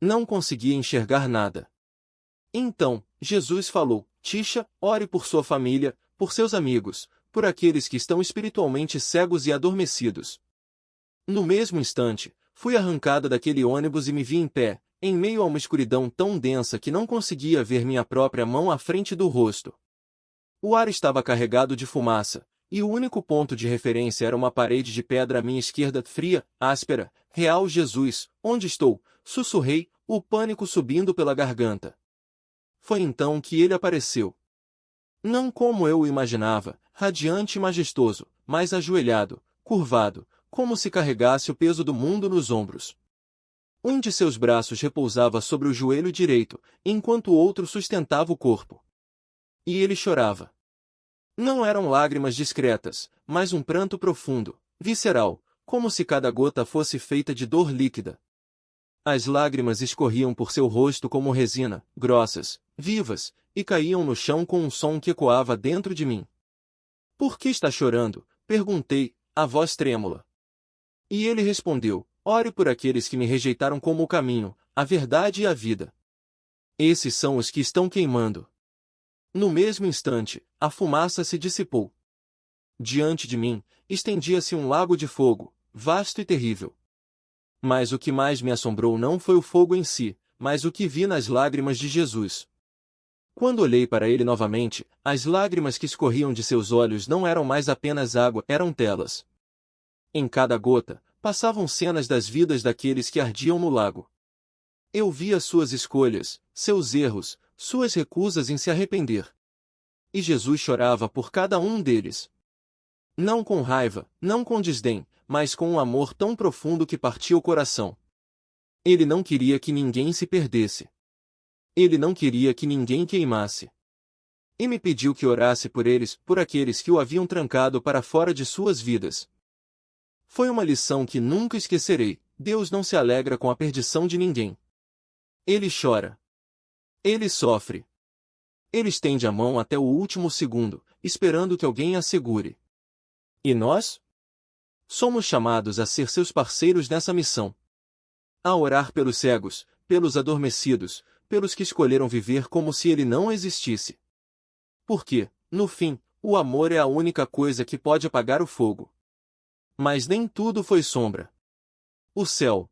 Não conseguia enxergar nada. Então, Jesus falou: Tisha, ore por sua família, por seus amigos, por aqueles que estão espiritualmente cegos e adormecidos. No mesmo instante, fui arrancada daquele ônibus e me vi em pé, em meio a uma escuridão tão densa que não conseguia ver minha própria mão à frente do rosto. O ar estava carregado de fumaça, e o único ponto de referência era uma parede de pedra à minha esquerda fria, áspera. Real Jesus, onde estou? Sussurrei, o pânico subindo pela garganta. Foi então que ele apareceu. Não como eu o imaginava, radiante e majestoso, mas ajoelhado, curvado, como se carregasse o peso do mundo nos ombros. Um de seus braços repousava sobre o joelho direito, enquanto o outro sustentava o corpo. E ele chorava. Não eram lágrimas discretas, mas um pranto profundo, visceral, como se cada gota fosse feita de dor líquida. As lágrimas escorriam por seu rosto como resina, grossas, vivas, e caíam no chão com um som que ecoava dentro de mim. Por que está chorando? Perguntei, a voz trêmula. E ele respondeu: ore por aqueles que me rejeitaram como o caminho, a verdade e a vida. Esses são os que estão queimando. No mesmo instante, a fumaça se dissipou. Diante de mim, estendia-se um lago de fogo, vasto e terrível. Mas o que mais me assombrou não foi o fogo em si, mas o que vi nas lágrimas de Jesus. Quando olhei para ele novamente, as lágrimas que escorriam de seus olhos não eram mais apenas água, eram telas. Em cada gota, passavam cenas das vidas daqueles que ardiam no lago. Eu via suas escolhas, seus erros, suas recusas em se arrepender. E Jesus chorava por cada um deles. Não com raiva, não com desdém, mas com um amor tão profundo que partia o coração. Ele não queria que ninguém se perdesse. Ele não queria que ninguém queimasse. E me pediu que orasse por eles, por aqueles que o haviam trancado para fora de suas vidas. Foi uma lição que nunca esquecerei. Deus não se alegra com a perdição de ninguém. Ele chora. Ele sofre. Ele estende a mão até o último segundo, esperando que alguém a segure. E nós? Somos chamados a ser seus parceiros nessa missão. A orar pelos cegos, pelos adormecidos, pelos que escolheram viver como se ele não existisse. Porque, no fim, o amor é a única coisa que pode apagar o fogo. Mas nem tudo foi sombra. O céu,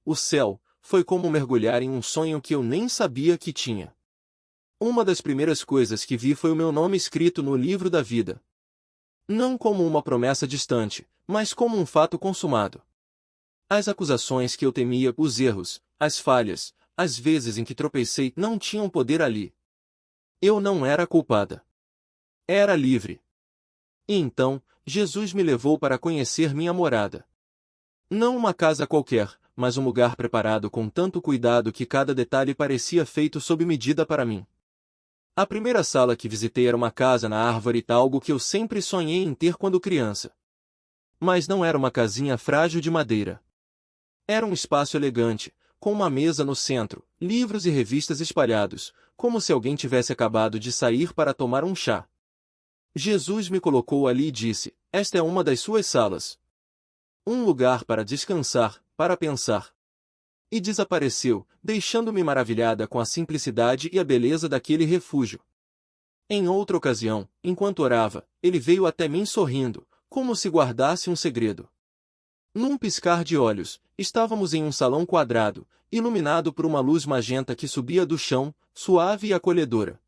o céu, foi como mergulhar em um sonho que eu nem sabia que tinha. Uma das primeiras coisas que vi foi o meu nome escrito no livro da vida. Não como uma promessa distante, mas como um fato consumado. As acusações que eu temia, os erros, as falhas, as vezes em que tropecei, não tinham poder ali. Eu não era culpada. Era livre. E então, Jesus me levou para conhecer minha morada. Não uma casa qualquer, mas um lugar preparado com tanto cuidado que cada detalhe parecia feito sob medida para mim. A primeira sala que visitei era uma casa na árvore, algo que eu sempre sonhei em ter quando criança. Mas não era uma casinha frágil de madeira. Era um espaço elegante, com uma mesa no centro, livros e revistas espalhados, como se alguém tivesse acabado de sair para tomar um chá. Jesus me colocou ali e disse: esta é uma das suas salas. Um lugar para descansar, para pensar. E desapareceu, deixando-me maravilhada com a simplicidade e a beleza daquele refúgio. Em outra ocasião, enquanto orava, ele veio até mim sorrindo, como se guardasse um segredo. Num piscar de olhos, estávamos em um salão quadrado, iluminado por uma luz magenta que subia do chão, suave e acolhedora.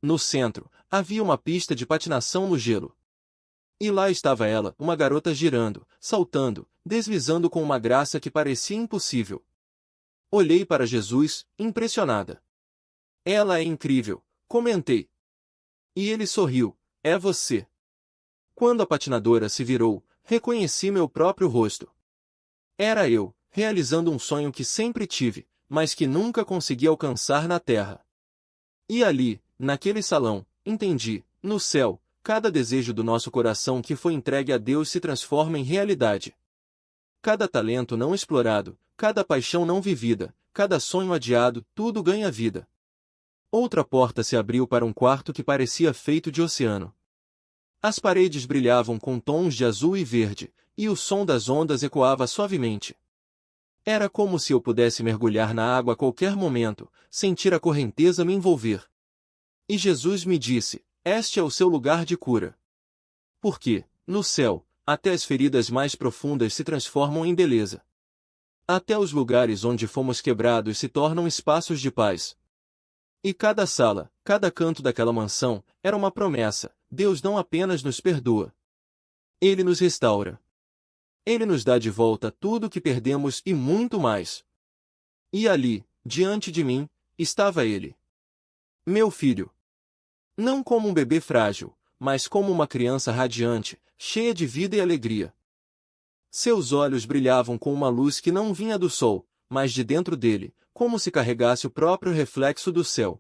No centro, havia uma pista de patinação no gelo. E lá estava ela, uma garota girando, saltando, deslizando com uma graça que parecia impossível. Olhei para Jesus, impressionada. Ela é incrível, comentei. E ele sorriu: é você. Quando a patinadora se virou, reconheci meu próprio rosto. Era eu, realizando um sonho que sempre tive, mas que nunca consegui alcançar na terra. E ali, naquele salão, entendi, no céu, cada desejo do nosso coração que foi entregue a Deus se transforma em realidade. Cada talento não explorado, cada paixão não vivida, cada sonho adiado, tudo ganha vida. Outra porta se abriu para um quarto que parecia feito de oceano. As paredes brilhavam com tons de azul e verde, e o som das ondas ecoava suavemente. Era como se eu pudesse mergulhar na água a qualquer momento, sentir a correnteza me envolver. E Jesus me disse: este é o seu lugar de cura. Porque, no céu, até as feridas mais profundas se transformam em beleza. Até os lugares onde fomos quebrados se tornam espaços de paz. E cada sala, cada canto daquela mansão, era uma promessa: Deus não apenas nos perdoa. Ele nos restaura. Ele nos dá de volta tudo o que perdemos e muito mais. E ali, diante de mim, estava ele. Meu filho. Não como um bebê frágil, mas como uma criança radiante, cheia de vida e alegria. Seus olhos brilhavam com uma luz que não vinha do sol, mas de dentro dele, como se carregasse o próprio reflexo do céu.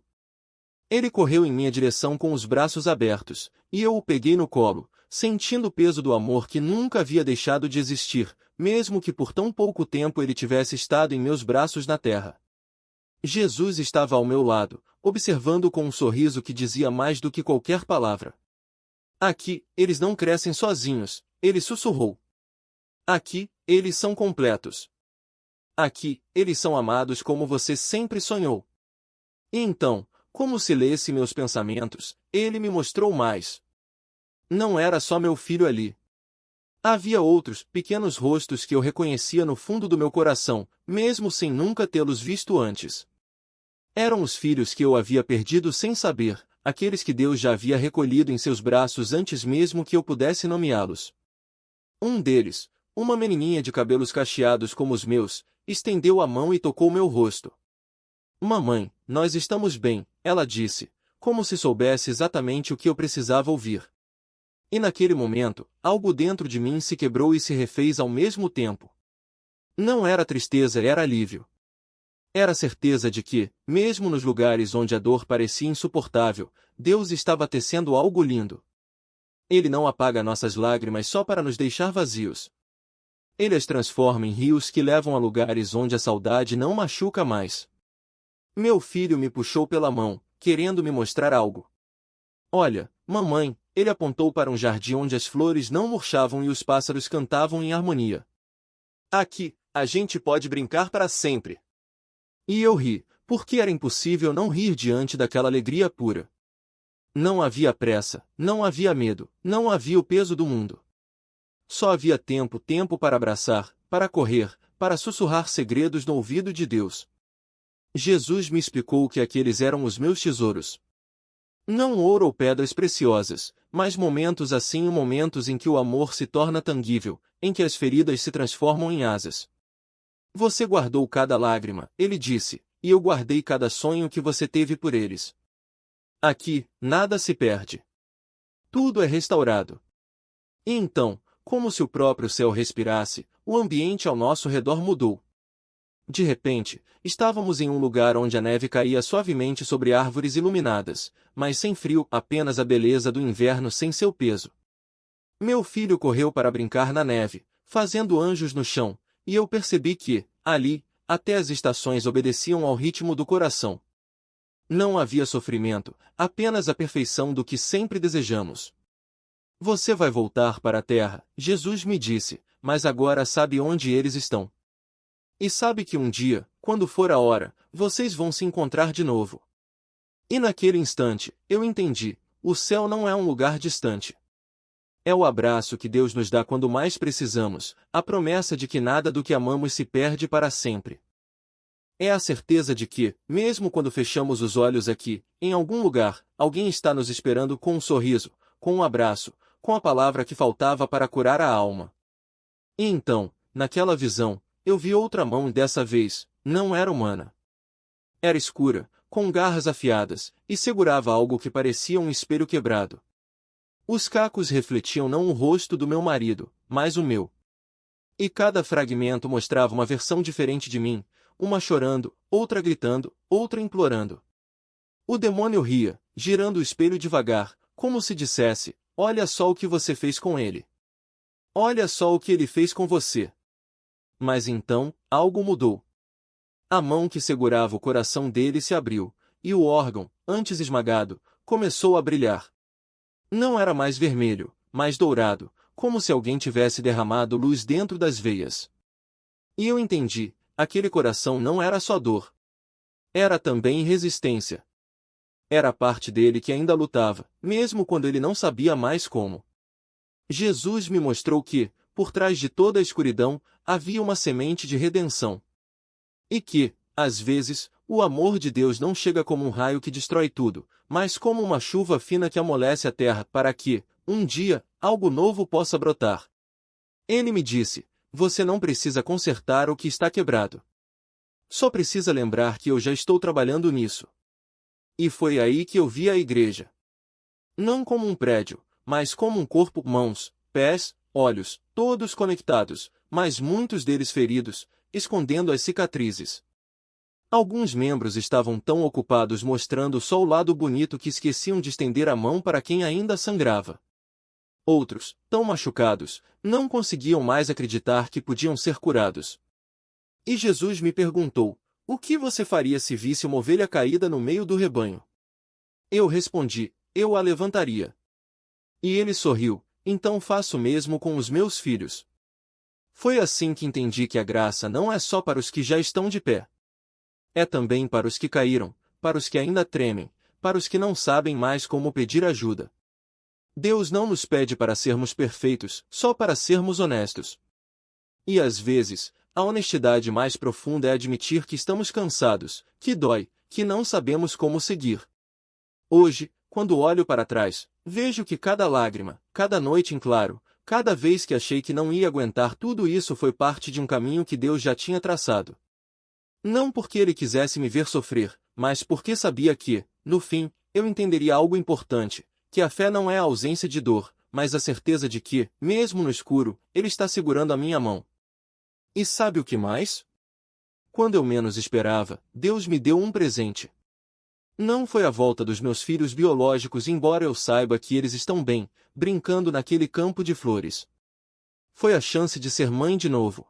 Ele correu em minha direção com os braços abertos, e eu o peguei no colo, sentindo o peso do amor que nunca havia deixado de existir, mesmo que por tão pouco tempo ele tivesse estado em meus braços na terra. Jesus estava ao meu lado, observando com um sorriso que dizia mais do que qualquer palavra. Aqui, eles não crescem sozinhos, ele sussurrou. Aqui, eles são completos. Aqui, eles são amados como você sempre sonhou. E então, como se lesse meus pensamentos, ele me mostrou mais. Não era só meu filho ali. Havia outros, pequenos rostos que eu reconhecia no fundo do meu coração, mesmo sem nunca tê-los visto antes. Eram os filhos que eu havia perdido sem saber, aqueles que Deus já havia recolhido em seus braços antes mesmo que eu pudesse nomeá-los. Um deles, uma menininha de cabelos cacheados como os meus, estendeu a mão e tocou meu rosto. Mamãe, nós estamos bem, ela disse, como se soubesse exatamente o que eu precisava ouvir. E naquele momento, algo dentro de mim se quebrou e se refez ao mesmo tempo. Não era tristeza, era alívio. Era a certeza de que, mesmo nos lugares onde a dor parecia insuportável, Deus estava tecendo algo lindo. Ele não apaga nossas lágrimas só para nos deixar vazios. Ele as transforma em rios que levam a lugares onde a saudade não machuca mais. Meu filho me puxou pela mão, querendo me mostrar algo. Olha, mamãe, ele apontou para um jardim onde as flores não murchavam e os pássaros cantavam em harmonia. Aqui, a gente pode brincar para sempre. E eu ri, porque era impossível não rir diante daquela alegria pura. Não havia pressa, não havia medo, não havia o peso do mundo. Só havia tempo para abraçar, para correr, para sussurrar segredos no ouvido de Deus. Jesus me explicou que aqueles eram os meus tesouros. Não ouro ou pedras preciosas, mas momentos assim, momentos em que o amor se torna tangível, em que as feridas se transformam em asas. Você guardou cada lágrima, ele disse, e eu guardei cada sonho que você teve por eles. Aqui, nada se perde. Tudo é restaurado. E então, como se o próprio céu respirasse, o ambiente ao nosso redor mudou. De repente, estávamos em um lugar onde a neve caía suavemente sobre árvores iluminadas, mas sem frio, apenas a beleza do inverno sem seu peso. Meu filho correu para brincar na neve, fazendo anjos no chão, e eu percebi que, ali, até as estações obedeciam ao ritmo do coração. Não havia sofrimento, apenas a perfeição do que sempre desejamos. Você vai voltar para a terra, Jesus me disse, mas agora sabe onde eles estão. E sabe que um dia, quando for a hora, vocês vão se encontrar de novo. E naquele instante, eu entendi, o céu não é um lugar distante. É o abraço que Deus nos dá quando mais precisamos, a promessa de que nada do que amamos se perde para sempre. É a certeza de que, mesmo quando fechamos os olhos aqui, em algum lugar, alguém está nos esperando com um sorriso, com um abraço, com a palavra que faltava para curar a alma. E então, naquela visão, eu vi outra mão e dessa vez, não era humana. Era escura, com garras afiadas, e segurava algo que parecia um espelho quebrado. Os cacos refletiam não o rosto do meu marido, mas o meu. E cada fragmento mostrava uma versão diferente de mim, uma chorando, outra gritando, outra implorando. O demônio ria, girando o espelho devagar, como se dissesse, olha só o que você fez com ele. Olha só o que ele fez com você. Mas então, algo mudou. A mão que segurava o coração dele se abriu, e o órgão, antes esmagado, começou a brilhar. Não era mais vermelho, mas dourado, como se alguém tivesse derramado luz dentro das veias. E eu entendi, aquele coração não era só dor. Era também resistência. Era a parte dele que ainda lutava, mesmo quando ele não sabia mais como. Jesus me mostrou que, por trás de toda a escuridão, havia uma semente de redenção. E que, às vezes, o amor de Deus não chega como um raio que destrói tudo, mas como uma chuva fina que amolece a terra para que, um dia, algo novo possa brotar. Ele me disse: você não precisa consertar o que está quebrado. Só precisa lembrar que eu já estou trabalhando nisso. E foi aí que eu vi a igreja. Não como um prédio, mas como um corpo, mãos, pés, olhos, todos conectados, mas muitos deles feridos, escondendo as cicatrizes. Alguns membros estavam tão ocupados mostrando só o lado bonito que esqueciam de estender a mão para quem ainda sangrava. Outros, tão machucados, não conseguiam mais acreditar que podiam ser curados. E Jesus me perguntou: o que você faria se visse uma ovelha caída no meio do rebanho? Eu respondi: eu a levantaria. E ele sorriu: então faço o mesmo com os meus filhos. Foi assim que entendi que a graça não é só para os que já estão de pé. É também para os que caíram, para os que ainda tremem, para os que não sabem mais como pedir ajuda. Deus não nos pede para sermos perfeitos, só para sermos honestos. E às vezes, a honestidade mais profunda é admitir que estamos cansados, que dói, que não sabemos como seguir. Hoje, quando olho para trás, vejo que cada lágrima, cada noite em claro, cada vez que achei que não ia aguentar tudo isso foi parte de um caminho que Deus já tinha traçado. Não porque Ele quisesse me ver sofrer, mas porque sabia que, no fim, eu entenderia algo importante, que a fé não é a ausência de dor, mas a certeza de que, mesmo no escuro, Ele está segurando a minha mão. E sabe o que mais? Quando eu menos esperava, Deus me deu um presente. Não foi a volta dos meus filhos biológicos, embora eu saiba que eles estão bem, brincando naquele campo de flores. Foi a chance de ser mãe de novo.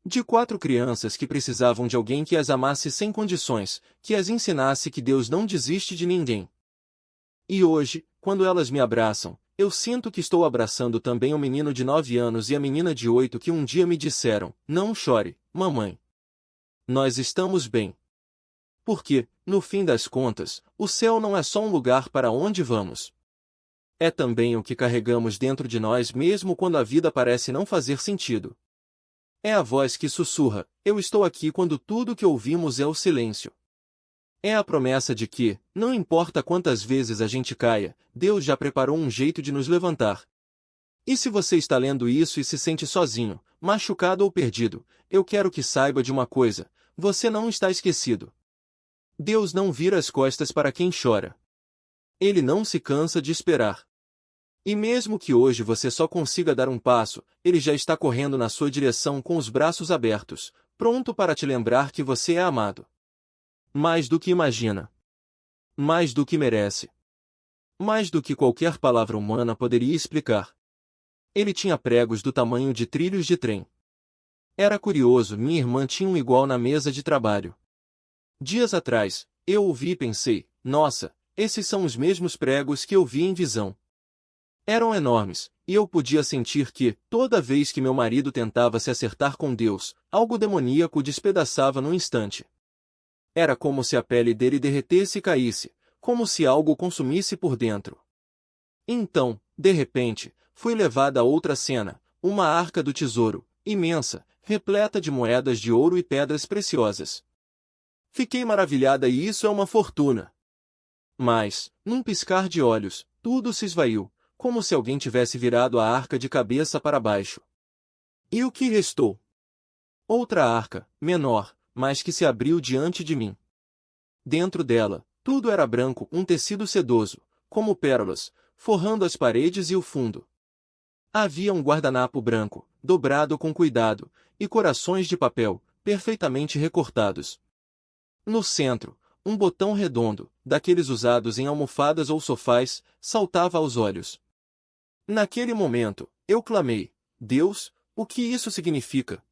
De 4 crianças que precisavam de alguém que as amasse sem condições, que as ensinasse que Deus não desiste de ninguém. E hoje, quando elas me abraçam, eu sinto que estou abraçando também o menino de 9 anos e a menina de 8 que um dia me disseram: não chore, mamãe. Nós estamos bem. Porque, no fim das contas, o céu não é só um lugar para onde vamos. É também o que carregamos dentro de nós mesmo quando a vida parece não fazer sentido. É a voz que sussurra: eu estou aqui, quando tudo que ouvimos é o silêncio. É a promessa de que, não importa quantas vezes a gente caia, Deus já preparou um jeito de nos levantar. E se você está lendo isso e se sente sozinho, machucado ou perdido, eu quero que saiba de uma coisa: você não está esquecido. Deus não vira as costas para quem chora. Ele não se cansa de esperar. E mesmo que hoje você só consiga dar um passo, Ele já está correndo na sua direção com os braços abertos, pronto para te lembrar que você é amado. Mais do que imagina. Mais do que merece. Mais do que qualquer palavra humana poderia explicar. Ele tinha pregos do tamanho de trilhos de trem. Era curioso, minha irmã tinha um igual na mesa de trabalho. Dias atrás, eu ouvi e pensei: nossa, esses são os mesmos pregos que eu vi em visão. Eram enormes, e eu podia sentir que, toda vez que meu marido tentava se acertar com Deus, algo demoníaco o despedaçava num instante. Era como se a pele dele derretesse e caísse, como se algo o consumisse por dentro. Então, de repente, fui levada a outra cena, uma arca do tesouro, imensa, repleta de moedas de ouro e pedras preciosas. Fiquei maravilhada, e isso é uma fortuna. Mas, num piscar de olhos, tudo se esvaiu, como se alguém tivesse virado a arca de cabeça para baixo. E o que restou? Outra arca, menor, mas que se abriu diante de mim. Dentro dela, tudo era branco, um tecido sedoso, como pérolas, forrando as paredes e o fundo. Havia um guardanapo branco, dobrado com cuidado, e corações de papel, perfeitamente recortados. No centro, um botão redondo, daqueles usados em almofadas ou sofás, saltava aos olhos. Naquele momento, eu clamei: Deus, o que isso significa?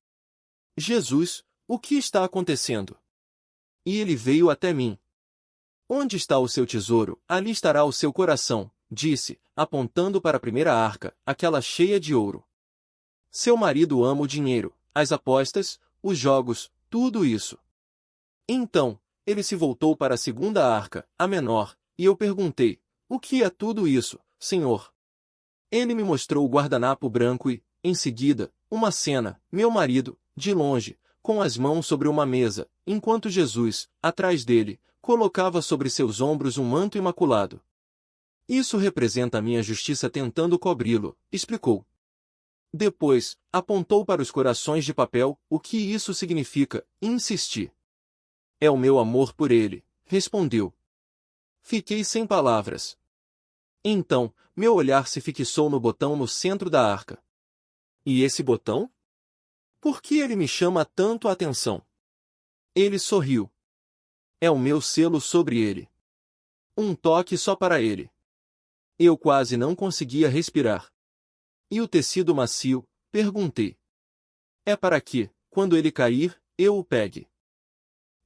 Jesus, o que está acontecendo? E ele veio até mim. Onde está o seu tesouro, ali estará o seu coração, disse, apontando para a primeira arca, aquela cheia de ouro. Seu marido ama o dinheiro, as apostas, os jogos, tudo isso. Então, ele se voltou para a segunda arca, a menor, e eu perguntei: o que é tudo isso, Senhor? Ele me mostrou o guardanapo branco e, em seguida, uma cena, meu marido, de longe, com as mãos sobre uma mesa, enquanto Jesus, atrás dele, colocava sobre seus ombros um manto imaculado. Isso representa a minha justiça tentando cobri-lo, explicou. Depois, apontou para os corações de papel: o que isso significa? Insisti. É o meu amor por ele, respondeu. Fiquei sem palavras. Então, meu olhar se fixou no botão no centro da arca. E esse botão? Por que ele me chama tanto a atenção? Ele sorriu. É o meu selo sobre ele. Um toque só para ele. Eu quase não conseguia respirar. E o tecido macio? Perguntei. É para que, quando ele cair, eu o pegue.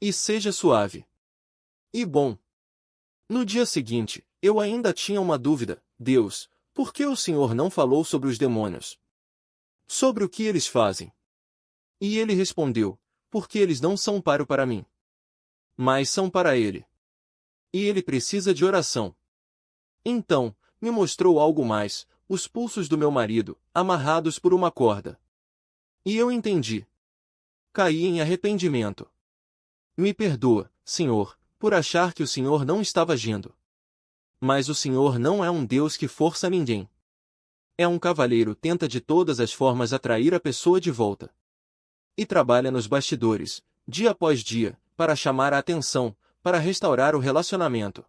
E seja suave. E bom. No dia seguinte, eu ainda tinha uma dúvida: Deus, por que o Senhor não falou sobre os demônios? Sobre o que eles fazem? E ele respondeu: porque eles não são páreo para mim. Mas são para ele. E ele precisa de oração. Então, me mostrou algo mais: os pulsos do meu marido, amarrados por uma corda. E eu entendi. Caí em arrependimento. Me perdoa, Senhor, por achar que o Senhor não estava agindo. Mas o Senhor não é um Deus que força ninguém. É um cavalheiro, tenta de todas as formas atrair a pessoa de volta. E trabalha nos bastidores, dia após dia, para chamar a atenção, para restaurar o relacionamento.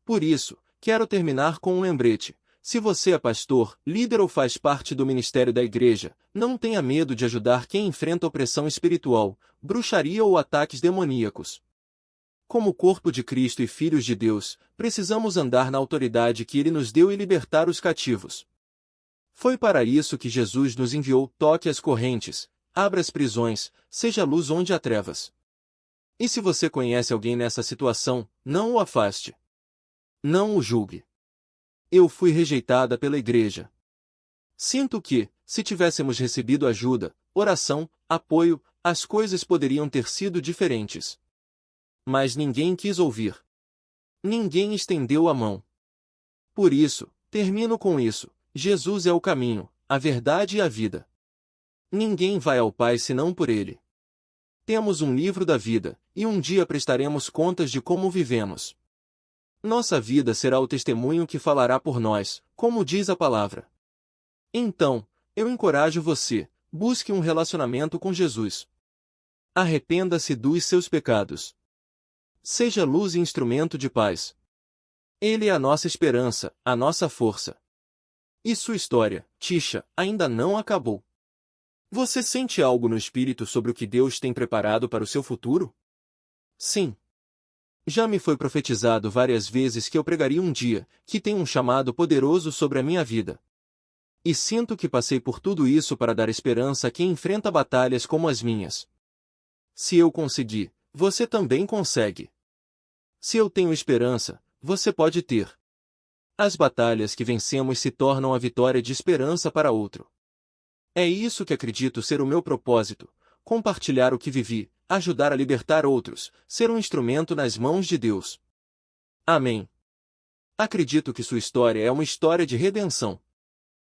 Por isso, quero terminar com um lembrete: se você é pastor, líder ou faz parte do ministério da igreja, não tenha medo de ajudar quem enfrenta opressão espiritual, bruxaria ou ataques demoníacos. Como corpo de Cristo e filhos de Deus, precisamos andar na autoridade que Ele nos deu e libertar os cativos. Foi para isso que Jesus nos enviou: toque as correntes, abra as prisões, seja luz onde há trevas. E se você conhece alguém nessa situação, não o afaste. Não o julgue. Eu fui rejeitada pela igreja. Sinto que, se tivéssemos recebido ajuda, oração, apoio, as coisas poderiam ter sido diferentes. Mas ninguém quis ouvir. Ninguém estendeu a mão. Por isso, termino com isso: Jesus é o caminho, a verdade e a vida. Ninguém vai ao Pai senão por Ele. Temos um livro da vida, e um dia prestaremos contas de como vivemos. Nossa vida será o testemunho que falará por nós, como diz a palavra. Então, eu encorajo você: busque um relacionamento com Jesus. Arrependa-se dos seus pecados. Seja luz e instrumento de paz. Ele é a nossa esperança, a nossa força. E sua história, Tisha, ainda não acabou. Você sente algo no espírito sobre o que Deus tem preparado para o seu futuro? Sim. Já me foi profetizado várias vezes que eu pregaria um dia, que tem um chamado poderoso sobre a minha vida. E sinto que passei por tudo isso para dar esperança a quem enfrenta batalhas como as minhas. Se eu consegui, você também consegue. Se eu tenho esperança, você pode ter. As batalhas que vencemos se tornam a vitória de esperança para outro. É isso que acredito ser o meu propósito: compartilhar o que vivi, ajudar a libertar outros, ser um instrumento nas mãos de Deus. Amém. Acredito que sua história é uma história de redenção.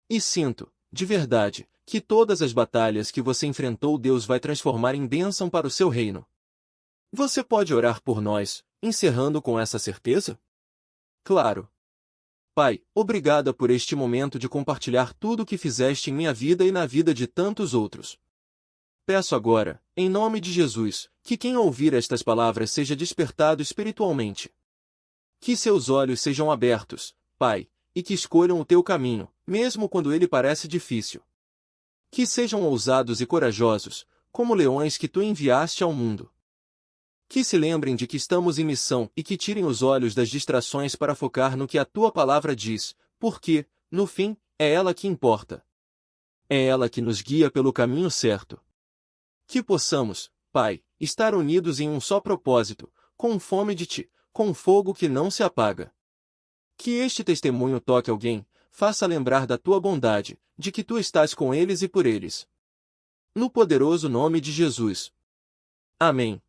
E sinto, de verdade, que todas as batalhas que você enfrentou Deus vai transformar em bênção para o seu reino. Você pode orar por nós, encerrando com essa certeza? Claro. Pai, obrigada por este momento de compartilhar tudo o que fizeste em minha vida e na vida de tantos outros. Peço agora, em nome de Jesus, que quem ouvir estas palavras seja despertado espiritualmente. Que seus olhos sejam abertos, Pai, e que escolham o teu caminho, mesmo quando ele parece difícil. Que sejam ousados e corajosos, como leões que tu enviaste ao mundo. Que se lembrem de que estamos em missão e que tirem os olhos das distrações para focar no que a tua palavra diz, porque, no fim, É ela que importa. É ela que nos guia pelo caminho certo. Que possamos, Pai, estar unidos em um só propósito, com fome de Ti, com fogo que não se apaga. Que este testemunho toque alguém, faça lembrar da Tua bondade, de que Tu estás com eles e por eles. No poderoso nome de Jesus. Amém.